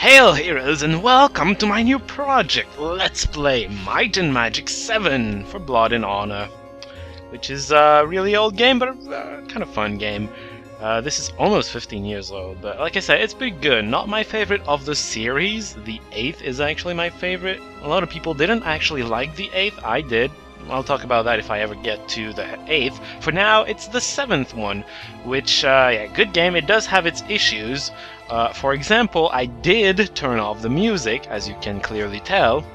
Hail heroes and welcome to my new project, Let's Play Might and Magic 7 for Blood and Honor, which is a really old game, but a kind of fun game. This is almost 15 years old, but like I said, it's pretty good. Not my favorite of the series. The 8th is actually my favorite. A lot of people didn't actually like the 8th. I did. I'll talk about that if I ever get to the 8th. For now, it's the 7th one, which, yeah, good game. It does have its issues. For example, I did turn off the music, as you can clearly tell.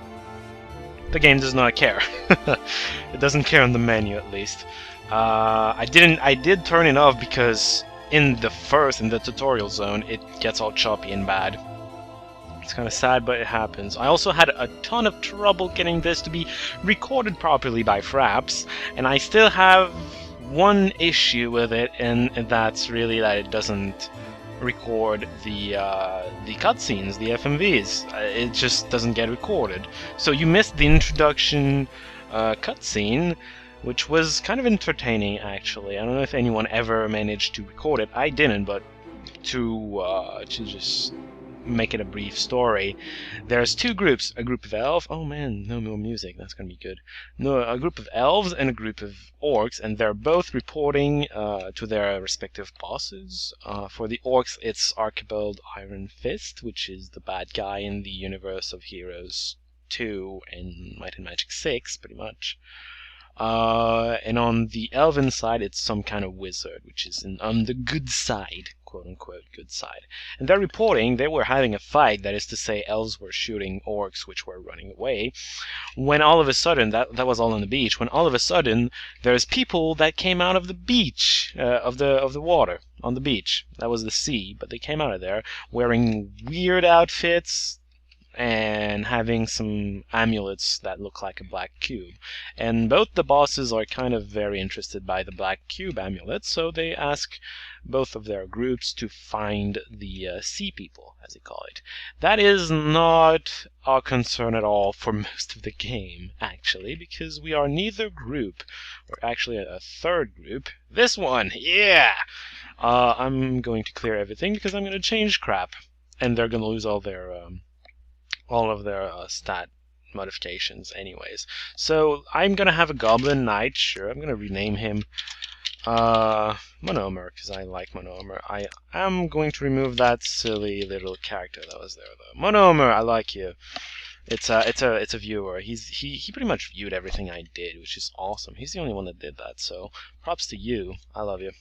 The game does not care. It doesn't care on the menu, at least. I did turn it off because in the tutorial zone, it gets all choppy and bad. It's kind of sad, but it happens. I also had a ton of trouble getting this to be recorded properly by Fraps, and I still have one issue with it, and that's really that it doesn't record the cutscenes, the FMVs. It just doesn't get recorded. So you missed the introduction cutscene, which was kind of entertaining, actually. I don't know if anyone ever managed to record it. I didn't, but to just make it a brief story, there's two groups: a group of elves. Oh man, no more music. That's gonna be good. No, a group of elves and a group of orcs, and they're both reporting to their respective bosses. For the orcs, it's Archibald Iron Fist, which is the bad guy in the universe of Heroes 2 and Might and Magic 6, pretty much. And on the elven side, it's some kind of wizard, which is on the good side, quote-unquote good side. And they're reporting they were having a fight, that is to say, elves were shooting orcs which were running away, when all of a sudden, that was all on the beach, when all of a sudden, there's people that came out of the beach, of the water, on the beach. That was the sea, but they came out of there, wearing weird outfits, and having some amulets that look like a black cube. And both the bosses are kind of very interested by the black cube amulet, so they ask both of their groups to find the sea people, as they call it. That is not our concern at all for most of the game, actually, because we are neither group. We're actually a third group. This one, yeah! I'm going to clear everything because I'm going to change crap, and they're going to lose all of their stat modifications anyways. So I'm gonna have a goblin knight, sure. I'm gonna rename him Monomer, because I like Monomer. I am going to remove that silly little character that was there though. Monomer, I like you. It's a viewer. He pretty much viewed everything I did, which is awesome. He's the only one that did that, so props to you. I love you.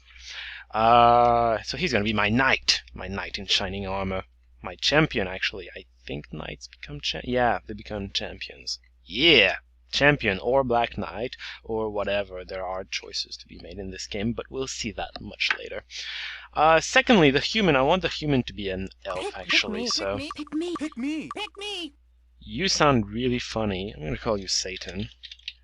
So he's gonna be my knight in shining armor. My champion, actually. I think knights become yeah, they become champions. Yeah! Champion or Black Knight or whatever. There are choices to be made in this game, but we'll see that much later. Secondly, the human. I want the human to be an elf, actually, so... Pick me! You sound really funny. I'm gonna call you Satan.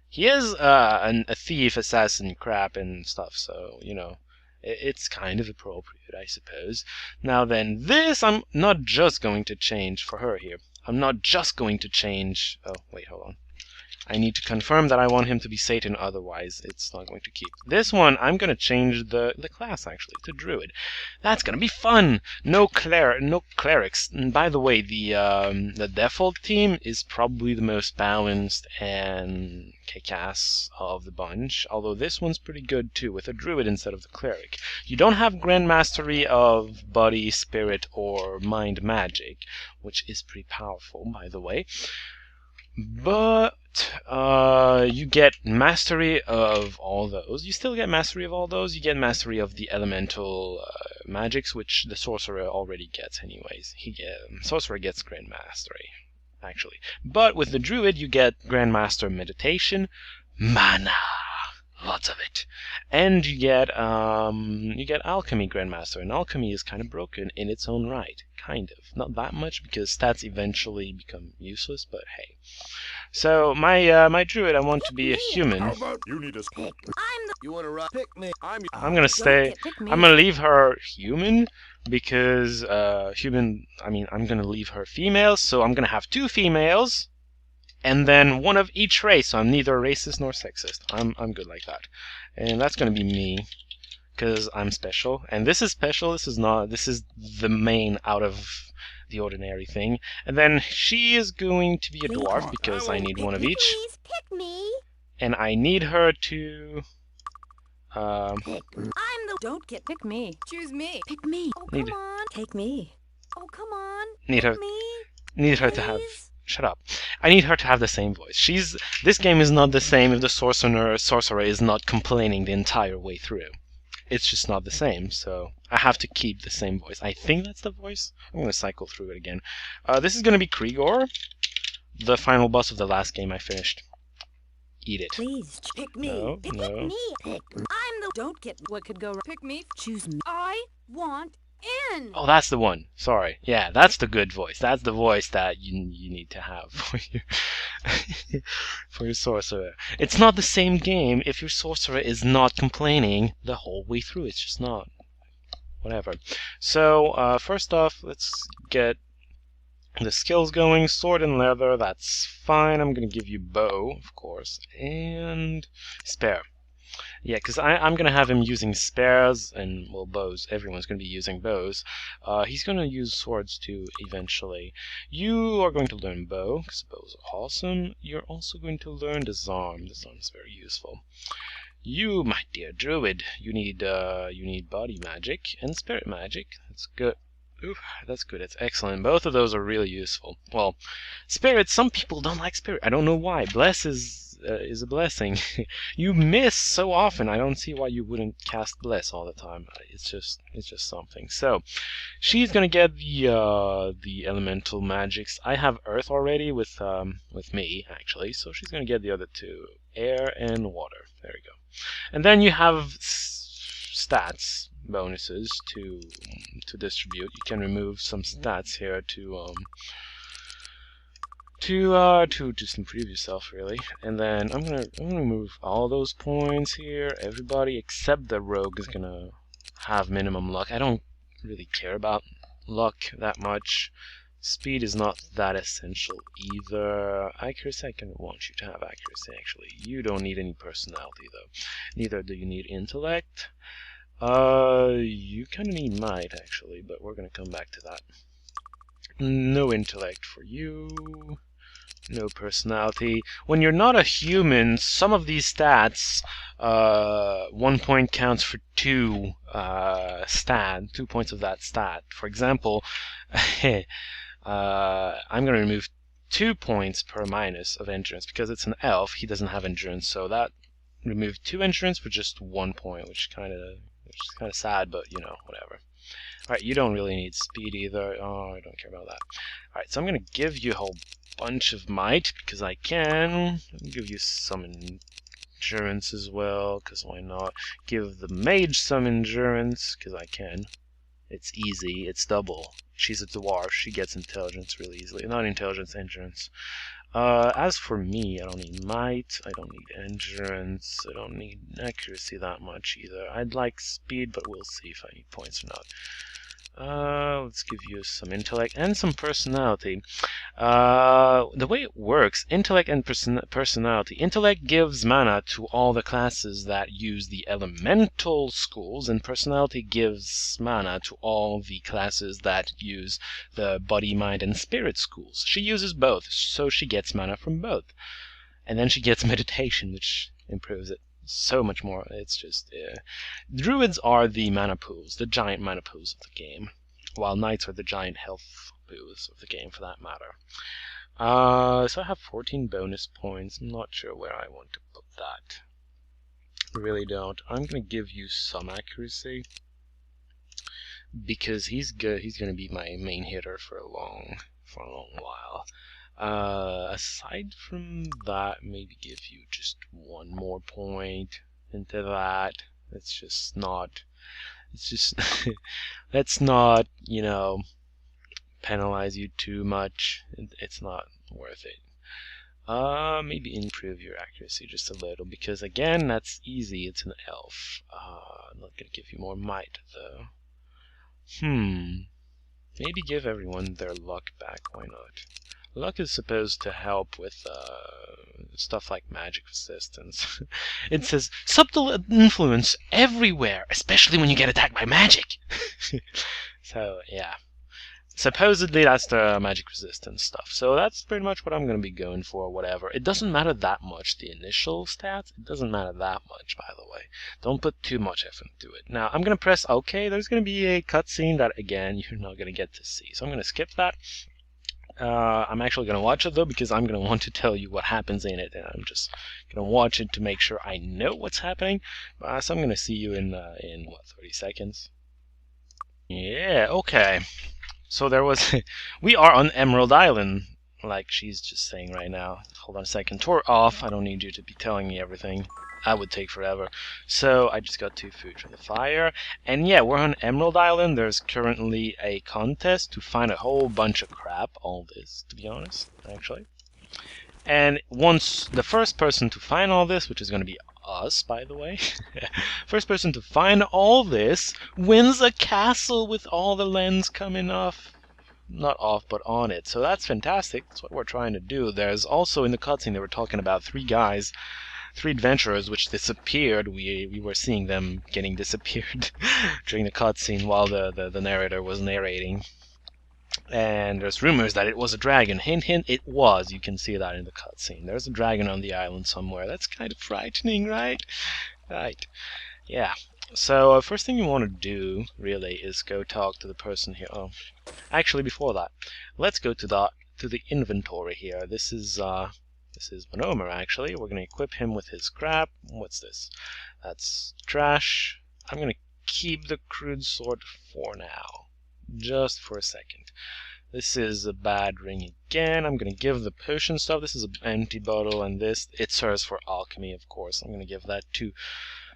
He is a thief, assassin, crap, and stuff, so, you know... It's kind of appropriate, I suppose. Now then, this I'm not just going to change for her here. I'm not just going to change... Oh, wait, hold on. I need to confirm that I want him to be Satan, otherwise it's not going to keep. This one, I'm going to change the class, actually, to Druid. That's going to be fun! No clerics. And by the way, the default team is probably the most balanced and kick-ass of the bunch, although this one's pretty good too, with a Druid instead of the cleric. You don't have Grand Mastery of Body, Spirit, or Mind Magic, which is pretty powerful, by the way. But you get mastery of all those. You still get mastery of all those. You get mastery of the elemental magics, which the sorcerer already gets anyways. Sorcerer gets grand mastery, actually. But with the druid, you get grandmaster meditation, mana, lots of it, and you get alchemy grandmaster. And alchemy is kind of broken in its own right, kind of. Not that much because stats eventually become useless, but hey. So my druid, I want to be a human. How about you need a pick? You want to run? Pick me. I'm gonna leave her human because human. I mean, I'm gonna leave her female, so I'm gonna have two females. And then one of each race, so I'm neither racist nor sexist. I'm good like that. And that's gonna be me. because I'm special. And this is special, this is not, this is the main out of the ordinary thing. And then she is going to be a dwarf because I need one of each. Please pick me. And I need her to... I'm the. Don't get. Pick me. Choose me. Pick me. Oh, Need- come on. Take me. Oh, come on. Need pick her- me. need her to have... Please. Shut up. I need her to have the same voice. This game is not the same if the sorcerer is not complaining the entire way through. It's just not the same, so I have to keep the same voice. I think that's the voice. I'm going to cycle through it again. This is going to be Krigor, the final boss of the last game I finished. Eat it. Please pick me. No, pick no. me. Pick. I'm the. Don't get. What could go wrong? Pick me. Choose me. I want in. Oh, that's the one. Sorry. Yeah, that's the good voice. That's the voice that you need to have for your sorcerer. It's not the same game if your sorcerer is not complaining the whole way through. It's just not. Whatever. So, first off, let's get the skills going. Sword and leather, that's fine. I'm going to give you bow, of course. And spare. Yeah, because I'm going to have him using spares and, well, bows. Everyone's going to be using bows. He's going to use swords too, eventually. You are going to learn bow, because bows are awesome. You're also going to learn disarm. Disarm is very useful. You, my dear druid, you need body magic and spirit magic. That's good. Oof, that's good. That's excellent. Both of those are really useful. Well, spirit. Some people don't like spirit. I don't know why. Bless is a blessing. You miss so often. I don't see why you wouldn't cast bless all the time. It's just something. So, she's gonna get the elemental magics. I have earth already with me actually. So she's gonna get the other two, air and water. There we go. And then you have stats bonuses to distribute. You can remove some stats here to improve yourself really. And then I'm gonna remove all those points here. Everybody except the rogue is gonna have minimum luck. I don't really care about luck that much. Speed is not that essential either. Accuracy, I kind of want you to have accuracy actually. You don't need any personality though. Neither do you need intellect. You kind of need might actually, but we're gonna come back to that. No intellect for you. No personality. When you're not a human, some of these stats, 1 point counts for 2 points of that stat. For example, I'm gonna remove 2 points per minus of endurance because it's an elf. He doesn't have endurance, so that removed 2 endurance for just 1 point, which is kind of sad, but you know, whatever. Alright, you don't really need speed either. Oh, I don't care about that. Alright, so I'm going to give you a whole bunch of might, because I can. I'll give you some endurance as well, because why not? Give the mage some endurance, because I can. It's easy, it's double. She's a dwarf, she gets intelligence really easily. Not intelligence, endurance. As for me, I don't need might, I don't need endurance, I don't need accuracy that much either. I'd like speed, but we'll see if I need points or not. Let's give you some intellect and some personality. The way it works, intellect and personality. Intellect gives mana to all the classes that use the elemental schools, and personality gives mana to all the classes that use the body, mind, and spirit schools. She uses both, so she gets mana from both. And then she gets meditation, which improves it so much more. It's just druids are the mana pools, the giant mana pools of the game, while knights are the giant health pools of the game, for that matter. So I have 14 bonus points. I'm not sure where I want to put that. I really don't. I'm gonna give you some accuracy because he's good. He's gonna be my main hitter for a long while. Aside from that, maybe give you just 1 more point into that. It's just not, let's not, you know, penalize you too much. It's not worth it. Maybe improve your accuracy just a little, because again, that's easy. It's an elf. I'm not gonna give you more might though. Maybe give everyone their luck back. Why not? Luck is supposed to help with stuff like magic resistance. It says, subtle influence everywhere, especially when you get attacked by magic. So, yeah. supposedly that's the magic resistance stuff. So that's pretty much what I'm going to be going for, whatever. It doesn't matter that much, the initial stats. It doesn't matter that much, by the way. Don't put too much effort into it. Now, I'm going to press OK. There's going to be a cutscene that, again, you're not going to get to see. So I'm going to skip that. I'm actually going to watch it, though, because I'm going to want to tell you what happens in it. And I'm just going to watch it to make sure I know what's happening. So I'm going to see you in what, 30 seconds? Yeah, okay. So there was, we are on Emerald Island, like she's just saying right now. Hold on a second. Tour off. I don't need you to be telling me everything. That would take forever. So I just got 2 food from the fire. And yeah, we're on Emerald Island. There's currently a contest to find a whole bunch of crap. All this, to be honest, actually. And once the first person to find all this, which is going to be us, by the way, first person to find all this wins a castle with all the lens coming off. Not off, but on it. So that's fantastic. That's what we're trying to do. There's also in the cutscene they were talking about 3 guys, 3 adventurers which disappeared. We were seeing them getting disappeared during the cutscene while the narrator was narrating. And there's rumors that it was a dragon. Hint, hint, it was. You can see that in the cutscene. There's a dragon on the island somewhere. That's kind of frightening, right? Right. Yeah. So first thing you want to do, really, is go talk to the person here. Oh, actually, before that, let's go to the inventory here. This is Monomer, actually. We're going to equip him with his crap. What's this? That's trash. I'm going to keep the crude sword for now. Just for a second. This is a bad ring again. I'm going to give the potion stuff. This is an empty bottle, and this, it serves for alchemy, of course. I'm going to give that to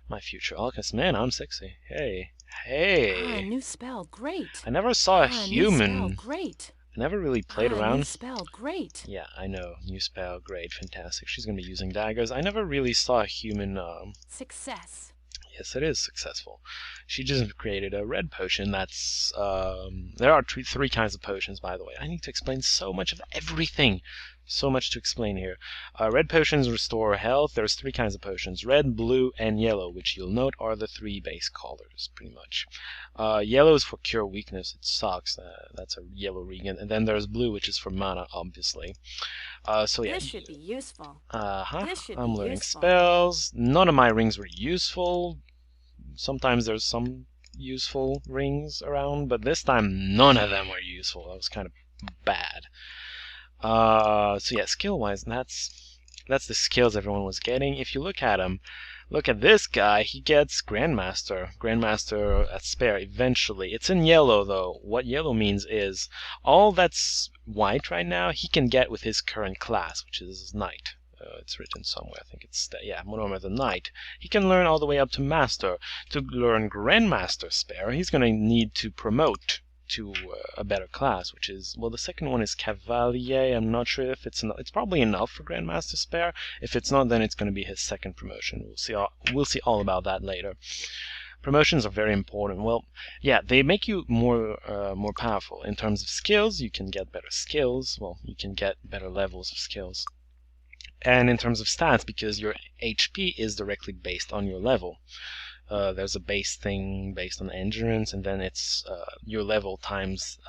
my future alchemist. Man, I'm sexy. Hey. Hey. New spell, great. I never saw a human. New spell, great. I never really played around. New spell, great. Yeah, I know. New spell, great, fantastic. She's going to be using daggers. I never really saw a human. Success. Yes, it is successful. She just created a red potion. That's there are 3 kinds of potions, by the way. I need to explain so much of everything. So much to explain here. Red potions restore health. There's 3 kinds of potions: red, blue, and yellow, which you'll note are the 3 base colors, pretty much. Yellow is for cure weakness. It sucks. That's a yellow ring. And then there's blue, which is for mana, obviously. So yeah. This should be useful. I'm learning spells. None of my rings were useful. Sometimes there's some useful rings around, but this time none of them were useful. That was kind of bad. So yeah, skill-wise, that's the skills everyone was getting. If you look at him, look at this guy. He gets Grandmaster at spare eventually. It's in yellow though. What yellow means is all that's white right now he can get with his current class, which is Knight. It's written somewhere. I think it's yeah, Monomer the Knight. He can learn all the way up to Master. To learn Grandmaster spare, he's gonna need to promote to a better class, which is, well, the second one is Cavalier. I'm not sure if it's enough. It's probably enough for Grandmaster spare. If it's not, then it's going to be his second promotion. We'll see all about that later. Promotions are very important. Well, yeah, they make you more powerful in terms of skills. You can get better skills. Well, you can get better levels of skills. And in terms of stats, because your HP is directly based on your level. There's a base thing based on endurance, and then it's your level times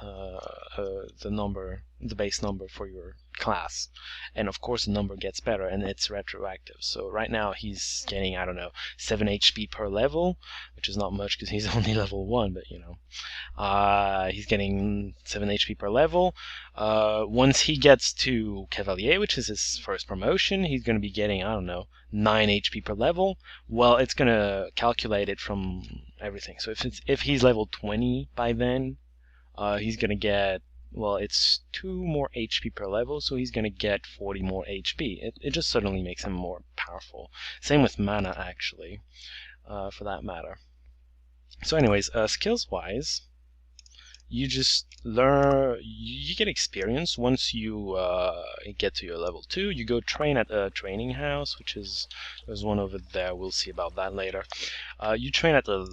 the base number for your class. And of course the number gets better, and it's retroactive. So right now he's getting, I don't know, 7 HP per level, which is not much because he's only level 1, but you know. He's getting 7 HP per level. Once he gets to Cavalier, which is his first promotion, he's going to be getting, I don't know, 9 HP per level. Well, it's going to calculate it from everything. So if he's level 20 by then, he's going to get, well, it's 2 more HP per level, so he's going to get 40 more HP. It just suddenly makes him more powerful. Same with mana, actually, for that matter. So anyways, skills-wise, you just learn, you get experience. Once you get to your level 2, you go train at a training house, which is, there's one over there. We'll see about that later. You train at the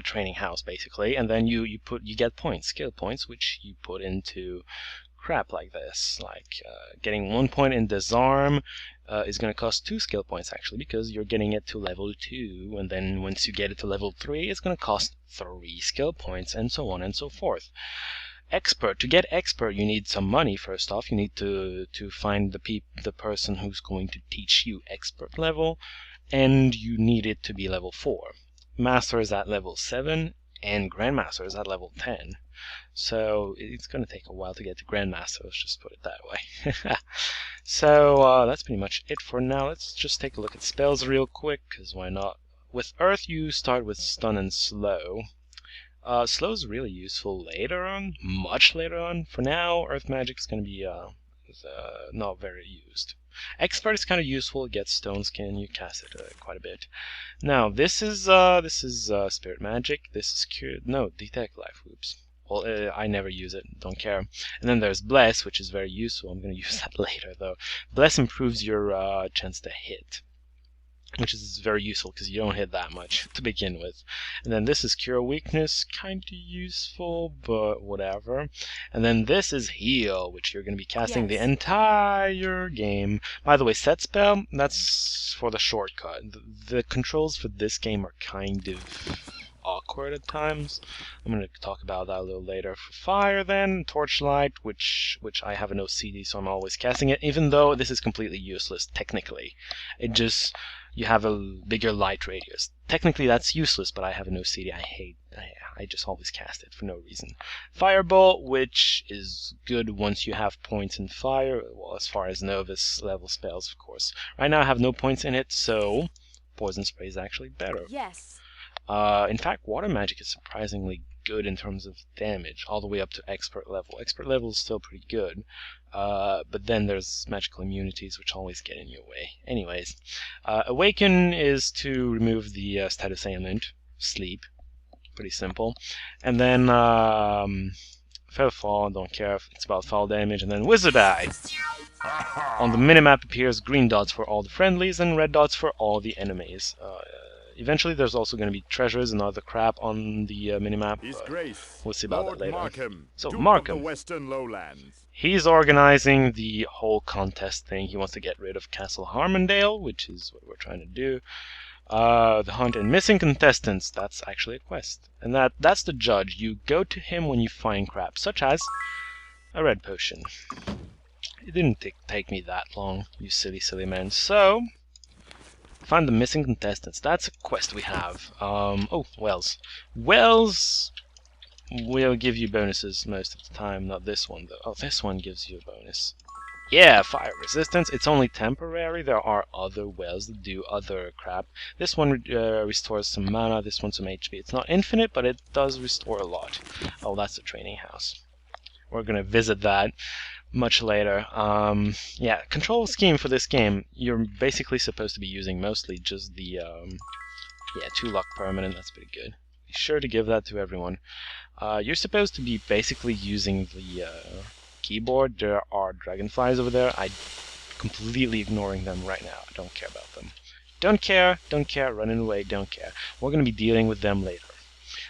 training house, basically, and then you get points, skill points, which you put into crap like this. Like getting 1 point in disarm is going to cost 2 skill points actually, because you're getting it to level 2, and then once you get it to level 3, it's going to cost 3 skill points, and so on and so forth. Expert. To get expert, you need some money. First off, you need to find the person who's going to teach you expert level, and you need it to be level 4. Master is at level 7, and Grandmaster is at level 10. So it's going to take a while to get to Grandmaster, let's just put it that way. So that's pretty much it for now. Let's just take a look at spells real quick, because why not? With Earth, you start with Stun and Slow. Slow is really useful later on, much later on. For now, Earth Magic is going to be not very used. Expert is kind of useful. It gets Stone Skin. You cast it quite a bit. Now this is Spirit Magic. This is Detect Life. Oops. Well, I never use it. Don't care. And then there's Bless, which is very useful. I'm going to use that later though. Bless improves your chance to hit, which is very useful because you don't hit that much to begin with. And then this is Cure Weakness, kind of useful, but whatever. And then this is Heal, which you're going to be casting the entire game. By the way, Set Spell, that's for the shortcut. The controls for this game are kind of awkward at times. I'm going to talk about that a little later. For Fire then, Torchlight, which I have an OCD, so I'm always casting it, even though this is completely useless technically. It just, you have a bigger light radius. Technically that's useless, but I have an OCD. I just always cast it for no reason. Firebolt, which is good once you have points in fire, well, as far as novice level spells, of course. Right now I have no points in it, so Poison Spray is actually better. Yes. In fact, Water Magic is surprisingly good in terms of damage, all the way up to Expert level. Expert level is still pretty good, but then there's magical immunities, which always get in your way. Anyways, Awaken is to remove the status ailment, Sleep. Pretty simple. And then Feather Fall, don't care if it's about fall damage. And then Wizard Eye. On the minimap appears green dots for all the friendlies and red dots for all the enemies. Eventually there's also going to be treasures and other crap on the minimap. We'll see about that later. Markham, So Duke Markham, of the Western Lowlands. he's organizing the whole contest thing. He wants to get rid of Castle Harmondale, which is what we're trying to do. The hunt and missing contestants, that's actually a quest. And that's the judge. You go to him when you find crap, such as a red potion. It didn't take me that long, you silly man. So, find the missing contestants. That's a quest we have. Oh, Wells. Wells will give you bonuses most of the time. Not this one, though. Oh, this one gives you a bonus. Yeah, fire resistance. It's only temporary. There are other wells that do other crap. This one restores some mana. This one some HP. It's not infinite, but it does restore a lot. Oh, that's the training house. We're gonna visit that much later. Yeah, control scheme for this game. You're basically supposed to be using mostly just the yeah, 2-luck permanent. That's pretty good. Be sure to give that to everyone. You're supposed to be basically using the keyboard. There are dragonflies over there. I'm completely ignoring them right now. I don't care about them. Don't care, running away, don't care. We're going to be dealing with them later.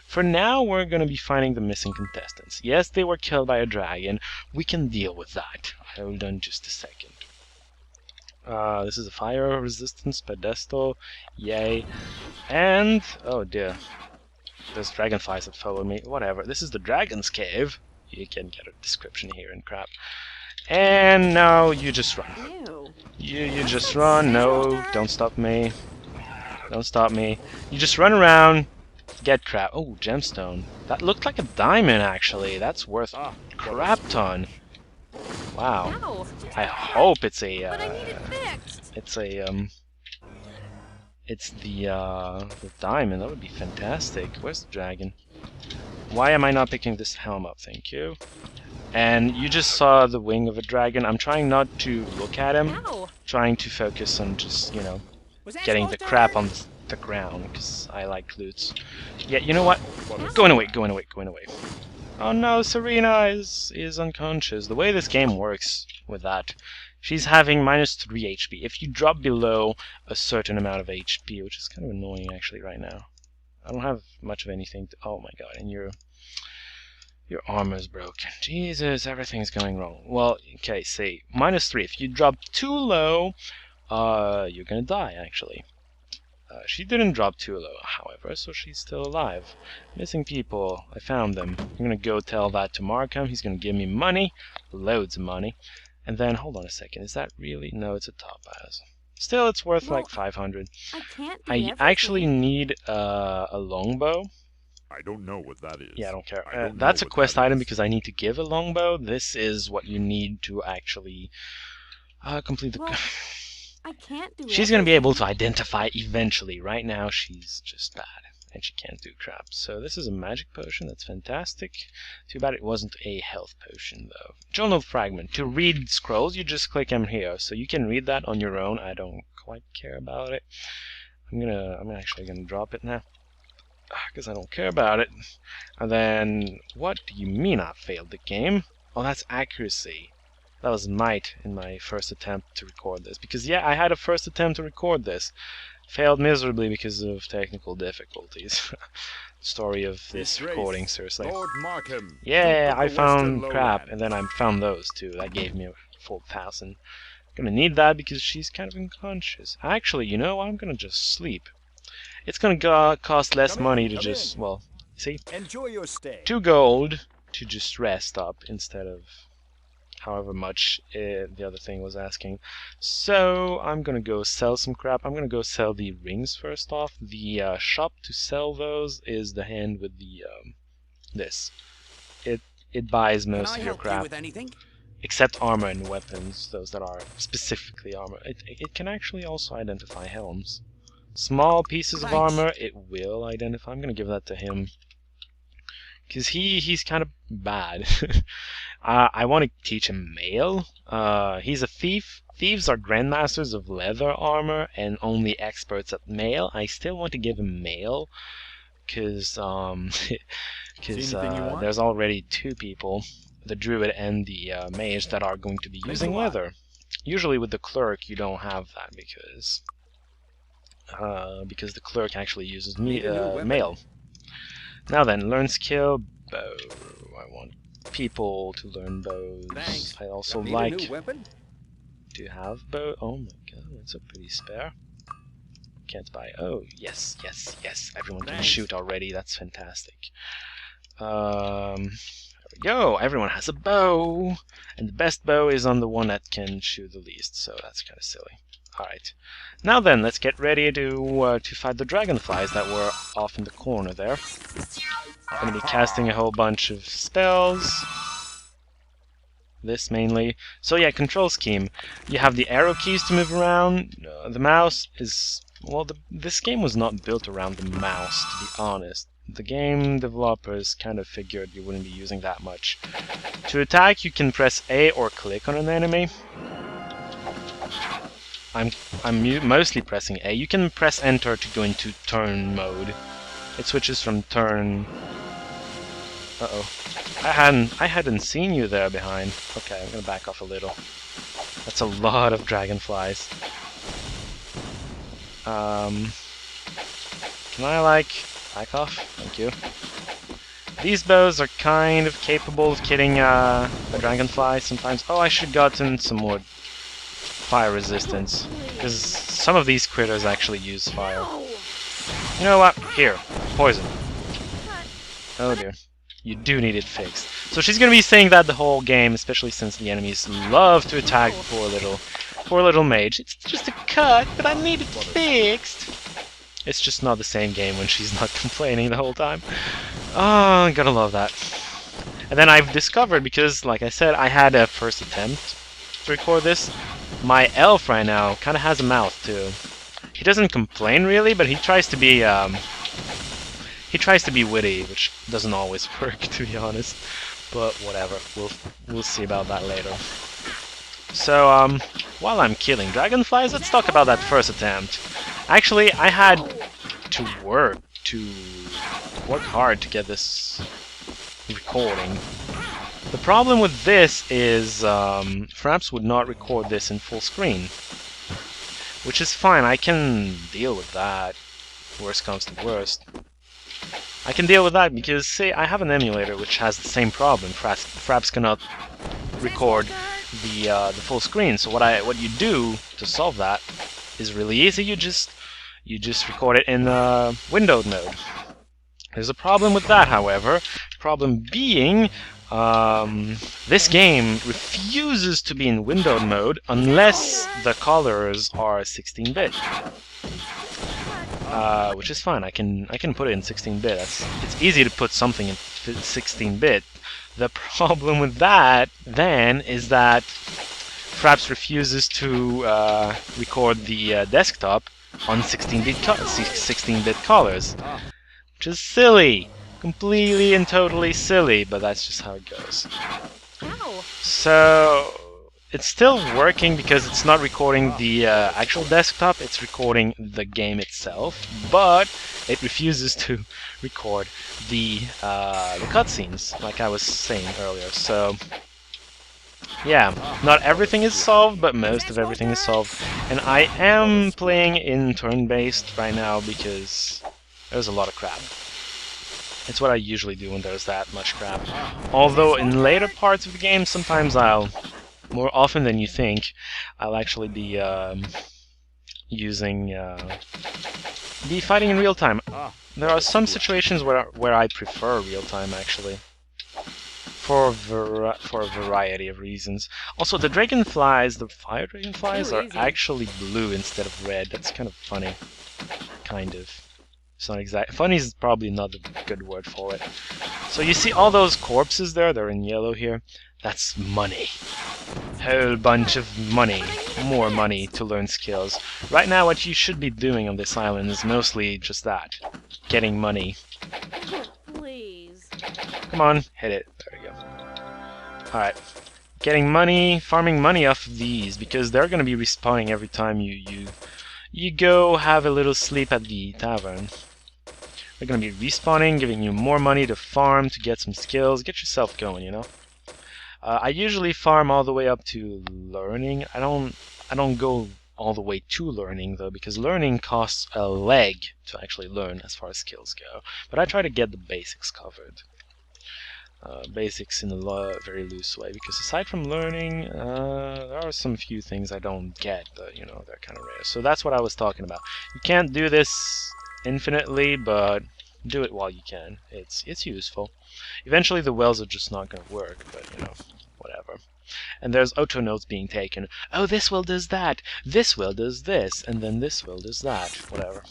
For now, we're going to be finding the missing contestants. Yes, they were killed by a dragon. We can deal with that. Hold on just a second. This is a fire resistance pedestal. Yay. And, oh dear. There's dragonflies that follow me. Whatever. This is the dragon's cave. You can get a description here and crap. And now you just run. Ew. You just run. No, don't stop me. Don't stop me. You just run around, get crap. Oh, gemstone. That looked like a diamond, actually. That's worth a crap ton. Wow. Ow. I hope it's a, But I need it fixed. it's the diamond. That would be fantastic. Where's the dragon? Why am I not picking this helm up? Thank you. And you just saw the wing of a dragon. I'm trying not to look at him. Ow. Trying to focus on just, you know, Was that getting the supposed to crap hurt? on the ground, because I like loots. Yeah, you know what? Going away. Oh no, Serena is unconscious. The way this game works with that, she's having -3 HP. If you drop below a certain amount of HP, which is kind of annoying actually right now. I don't have much of anything to, oh my god, and Your armor's broken. Jesus, everything's going wrong. Well, okay, say -3. If you drop too low, you're gonna die, actually. She didn't drop too low, however, so she's still alive. Missing people. I found them. I'm gonna go tell that to Markham. He's gonna give me money. Loads of money. And then, hold on a second. Is that really? No, it's a topaz. Still, it's worth like 500. I can't do I everything. actually need a longbow. I don't know what that is. Yeah, I don't care. I don't know That's a what quest that item is. because I need to give a longbow. This is what you need to actually complete the... Well, I can't do She's going to be able to everything. identify eventually. Right now, she's just bad. And she can't do crap. So this is a magic potion. That's fantastic. Too bad it wasn't a health potion, though. Journal fragment. To read scrolls, you just click them here. So you can read that on your own. I don't quite care about it. I'm actually gonna drop it now. Because I don't care about it. And then, what do you mean I failed the game? Oh, that's accuracy. That was might in my first attempt to record this. Because, yeah, I had a first attempt to record this. Failed miserably because of technical difficulties. Story of this Disgrace. recording, seriously. Lord Markham. Yeah, Duke of I the found Western crap, Lowlands. and then I found those too. That gave me a full 1,000. Gonna need that because she's kind of unconscious. Actually, you know, I'm gonna just sleep. It's gonna cost less Come in, money to come just, in. well, see, Enjoy your stay. 2 gold to just rest up instead of however much the other thing was asking. So I'm gonna go sell some crap. I'm gonna go sell the rings first off. The shop to sell those is the hand with the this. It buys most of your crap. anything? Except armor and weapons, those that are specifically armor. It can actually also identify helms. Small pieces of Thanks. armor, it will identify. I'm gonna give that to him. Because he's kind of bad. I want to teach him mail. He's a thief. Thieves are grandmasters of leather armor and only experts at mail. I still want to give him mail. Because See anything you want? there's already 2 people, the druid and the mage, that are going to be Thanks using a lot. leather. Usually with the clerk you don't have that because the clerk actually uses Need a new weapon? mail. Now then, learn skill, bow. I want people to learn bows. Thanks. I also Need like a new weapon? to have bow. Oh my god, that's a pretty spare. Can't buy. Oh, yes, yes, yes. Everyone can Thanks. shoot already. That's fantastic. There we go. Everyone has a bow. And the best bow is on the one that can shoot the least, so that's kind of silly. Alright. Now then, let's get ready to fight the dragonflies that were off in the corner there. I'm going to be casting a whole bunch of spells. This mainly. So yeah, control scheme. You have the arrow keys to move around. The mouse is... Well, this game was not built around the mouse, to be honest. The game developers kind of figured you wouldn't be using that much. To attack, you can press A or click on an enemy. I'm mostly pressing A. You can press enter to go into turn mode. It switches from turn... Uh-oh. I hadn't seen you there behind. Okay, I'm gonna back off a little. That's a lot of dragonflies. Can I, like, back off? Thank you. These bows are kind of capable of killing a dragonfly sometimes. Oh, I should have gotten some more fire resistance. Because some of these critters actually use fire. You know what? Here. Poison. Oh dear. You do need it fixed. So she's gonna be saying that the whole game, especially since the enemies love to attack poor little mage. It's just a cut, but I need it fixed. It's just not the same game when she's not complaining the whole time. Oh, gotta love that. And then I've discovered, because like I said, I had a first attempt to record this. My elf right now kind of has a mouth too. He doesn't complain really, but he tries to be witty, which doesn't always work, to be honest. But whatever, we'll see about that later. So while I'm killing dragonflies, let's talk about that first attempt. Actually, I had to work hard to get this recording. The problem with this is Fraps would not record this in full screen, which is fine. I can deal with that. Worst comes to worst. I can deal with that because, see, I have an emulator which has the same problem. Fraps cannot record the full screen. So what you do to solve that is really easy. You just record it in windowed mode. There's a problem with that, however. Problem being, this game refuses to be in windowed mode unless the colors are 16-bit. Which is fine. I can put it in 16-bit. It's easy to put something in 16-bit. The problem with that then is that Fraps refuses to record the desktop on 16-bit colors, which is silly, completely and totally silly. But that's just how it goes. Ow. So it's still working because it's not recording the actual desktop, it's recording the game itself, but it refuses to record the cutscenes, like I was saying earlier. So yeah, not everything is solved, but most of everything is solved. And I am playing in turn-based right now because there's a lot of crap. It's what I usually do when there's that much crap. Although in later parts of the game, sometimes more often than you think, I'll actually be be fighting in real time. There are some situations where I prefer real time, actually, for a variety of reasons. Also, the dragonflies, the fire dragonflies, are actually blue instead of red. That's kind of funny. Kind of. It's not exact. Funny is probably not a good word for it. So you see all those corpses there? They're in yellow here. That's money. Whole bunch of money. More money to learn skills. Right now what you should be doing on this island is mostly just that. Getting money. Please. Come on, hit it. There we go. Alright. Getting money, farming money off of these, because they're gonna be respawning every time you go have a little sleep at the tavern. They're gonna be respawning, giving you more money to farm, to get some skills, get yourself going, you know? I usually farm all the way up to learning. I don't go all the way to learning though, because learning costs a leg to actually learn as far as skills go. But I try to get the basics covered. Basics in a very loose way, because aside from learning, there are some few things I don't get, but you know, they're kind of rare. So that's what I was talking about. You can't do this infinitely, but do it while you can. It's useful. Eventually the wells are just not going to work, but you know, whatever. And there's auto notes being taken. Oh, this well does that. This well does this, and then this well does that. Whatever.